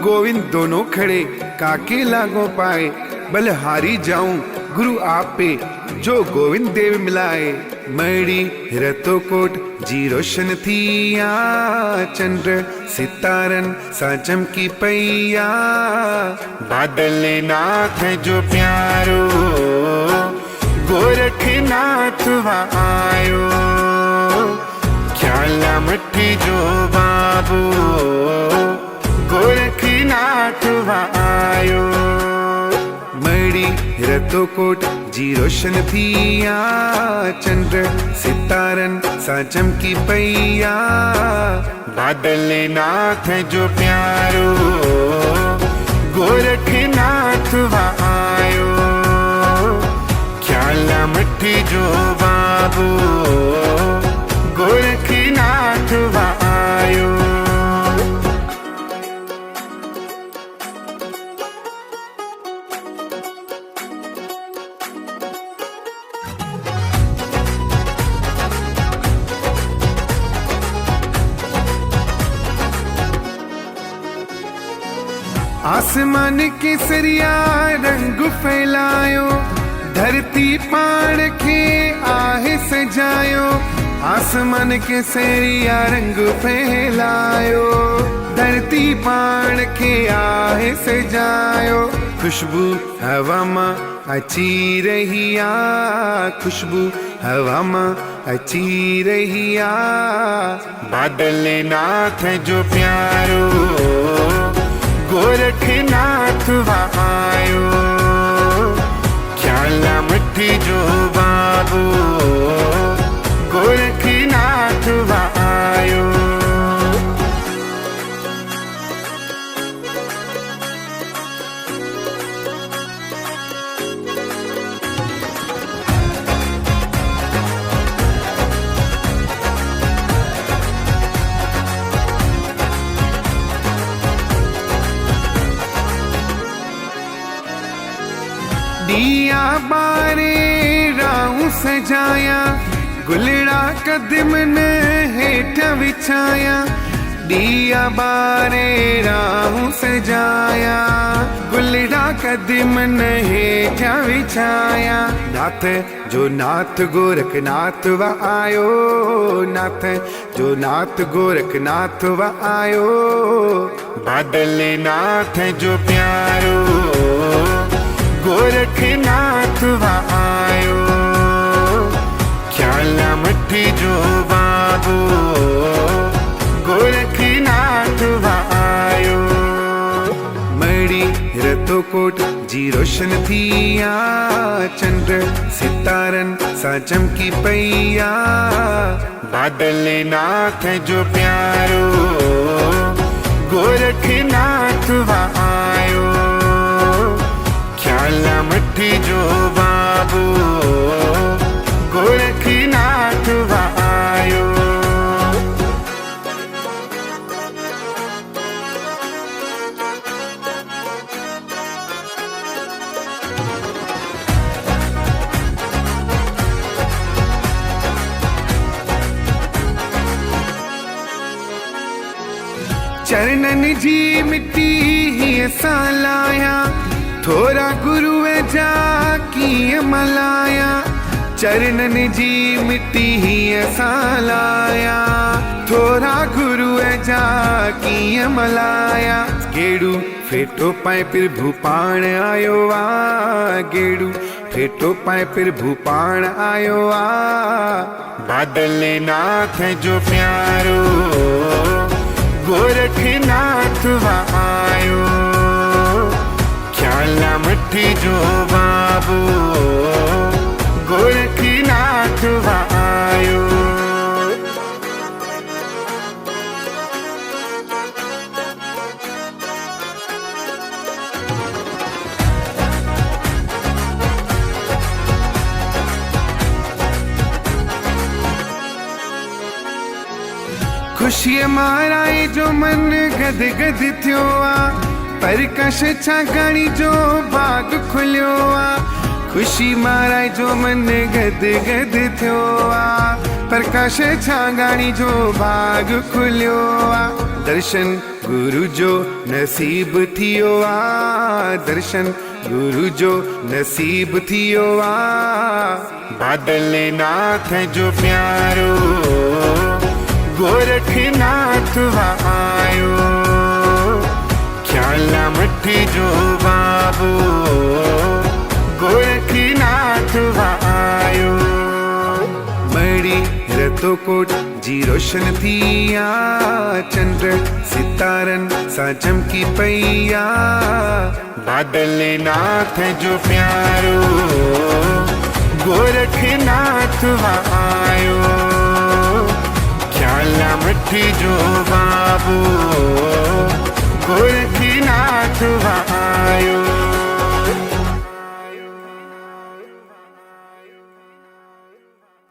गोविंद दोनों खड़े काके लागो पाए। बलहारी जाऊं गुरु आप पे जो गोविंद देव मिलाए। मड़ी रतो कोट जी रोशन थिया, चंद्र सितारन सा चमकी पैया। बादल नाथ जो प्यारो गोरखनाथ वहाँ आयो। ख्याला मठी जो बाबू गोरखनाथ वहाँ आयो। मड़ी रतो कोट जी रोशन थिया, चंद्र सितारन सा चमकी पैया। बादल नाथ जो प्यारो गोरखनाथ वहाँ आयो। ख्याला मठी जो बाबू गोरखनाथ वहाँ आयो। आसमान केसरिया रंग फैलायो, धरती पाण के आहे सजायो। आसमान केसरिया रंग फैलायो, धरती पाण के आहे सजायो। खुशबू हवा मां अची रहिया, खुशबू हवा मां अची रहिया। बादल नाथ जो प्यारो गोरखनाथ वहाँ आयो। ख्याला मठी जो बाबू गोरखनाथ वहाँ आयो। दिया बारे राहू सजाया, गुलड़ा कदमन हेठ विछाया। दिया बारे राहू सजाया, गुलड़ा कदमन हेठ विछाया। नाथ जो नाथ गोरखनाथ वहाँ आयो, नाथ जो नाथ गोरखनाथ वहाँ आयो। बादल नाथ जो प्यारो गोरखनाथ वहाँ आयो। ख्याला मठी जो बाबू गोरखनाथ वहाँ आयो। मड़ी रतो कोट जी रोशन थिया, चंद्र सितारन सा चमकी पैया। बादल नाथ जो प्यारो गोरखनाथ वहाँ आयो। ख्याला मठी जो बाबू गोरखनाथ वहाँ आयो। चरणन जी मिट्टी ही असा लाया, थोरा गुरु जा की मलाया। चरणन जी मिट्टी ही असा लाया, थोरा गुरु जा की मलाया। गेड़ू फेटो पाए फिर भूपाण आयो आ, गेड़ू फेटो पाए फिर भूपाण आयो आ। बादल नाथ जो प्यारो गोरखनाथ वहाँ आयो। ख्याला मठी जो बाबू गोरखनाथ वहाँ आयो। खुशी माराए जो मन गद गद थियो आ, परकश छागाणी जो बाग खुलियो आ। खुशी माराए जो मन गद गद थियो आ, परकश छागाणी जो बाग खुलियो आ। दर्शन गुरु जो नसीब थियो आ, दर्शन गुरु जो नसीब थियो आ। बादल नाथ जो प्यारो गोरखनाथ आयो, ख्याला मठ जो बाबो गोरखनाथ आयो। मड़ी रतो कोट जी रोशन थिया, चंद्र सितारन सा चमकी पैया। बादल नाथ जो प्यारो गोरखनाथ आयो, ख्याला मठ जो बाबू गोरखनाथ